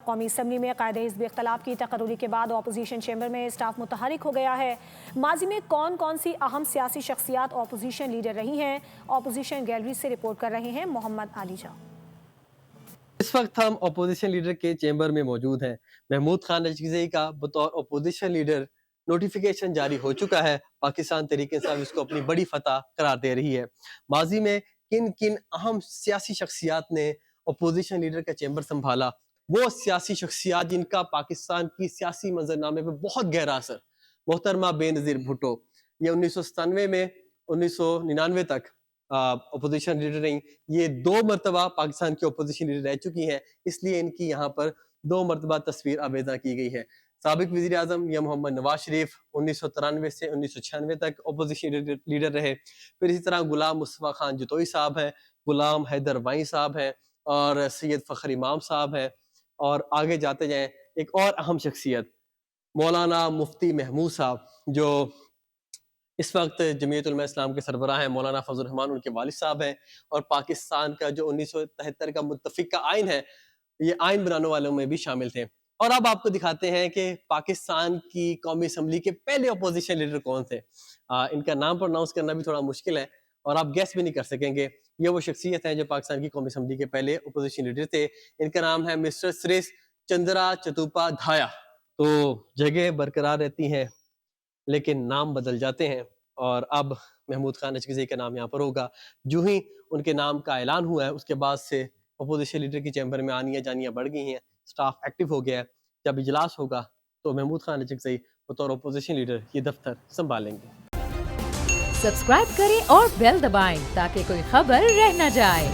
قومی اسمبلی میں قائد حزب اختلاف کی تقرری کے بعد اپوزیشن چیمبر میں اسٹاف متحرک ہو گیا ہے۔ ماضی میں کون کون سی اہم سیاسی شخصیات اپوزیشن لیڈر رہی ہیں؟ اپوزیشن گیلری سے رپورٹ کر رہے ہیں محمد علی جاں۔ اس وقت ہم اپوزیشن لیڈر کے چیمبر میں موجود ہیں۔ محمود خان نجفی کا بطور اپوزیشن لیڈر نوٹیفیکیشن جاری ہو چکا ہے۔ پاکستان تحریک انصاف اس کو اپنی بڑی فتح قرار دے رہی ہے۔ ماضی میں کن کن اہم سیاسی شخصیات نے اپوزیشن لیڈر کا چیمبر سنبھالا؟ وہ سیاسی شخصیات جن کا پاکستان کی سیاسی منظرنامے پہ بہت گہرا اثر۔ محترمہ بے نظیر بھٹو، یہ 1997 میں 1999 تک اپوزیشن لیڈر رہی۔ یہ 2 مرتبہ پاکستان کی اپوزیشن لیڈر رہ چکی ہیں، اس لیے ان کی یہاں پر 2 مرتبہ تصویر آویزاں کی گئی ہے۔ سابق وزیر اعظم یا محمد نواز شریف 1993 سے 1996 تک اپوزیشن لیڈر رہے۔ پھر اسی طرح غلام مصطفیٰ خان جتوئی صاحب ہیں، غلام حیدر وائیں صاحب ہیں، اور سید فخر امام صاحب ہیں، اور آگے جاتے جائیں ایک اور اہم شخصیت مولانا مفتی محمود صاحب، جو اس وقت جمعیت علماء اسلام کے سربراہ ہیں۔ مولانا فضل الرحمان ان کے والد صاحب ہیں، اور پاکستان کا جو 1973 کا متفقہ آئین ہے، یہ آئین بنانے والوں میں بھی شامل تھے۔ اور اب آپ کو دکھاتے ہیں کہ پاکستان کی قومی اسمبلی کے پہلے اپوزیشن لیڈر کون تھے۔ ان کا نام پروناؤنس کرنا بھی تھوڑا مشکل ہے، اور آپ گیس بھی نہیں کر سکیں گے۔ یہ وہ شخصیت ہیں جو پاکستان کی قومی اسمبلی کے پہلے اپوزیشن لیڈر تھے۔ ان کا نام ہے مسٹر سریش چندرا چتوپا دھایا۔ تو جگہ برقرار رہتی ہیں لیکن نام بدل جاتے ہیں، اور اب محمود خان نجفی کا نام یہاں پر ہوگا۔ جو ہی ان کے نام کا اعلان ہوا ہے، اس کے بعد سے اپوزیشن لیڈر کی چیمبر میں آنیاں جانیاں بڑھ گئی ہیں، سٹاف ایکٹیو ہو گیا ہے۔ جب اجلاس ہوگا تو محمود خان نجفی بطور اپوزیشن لیڈر یہ دفتر سنبھالیں گے۔ سبسکرائب کریں اور بیل دبائیں تاکہ کوئی خبر رہ نہ جائے۔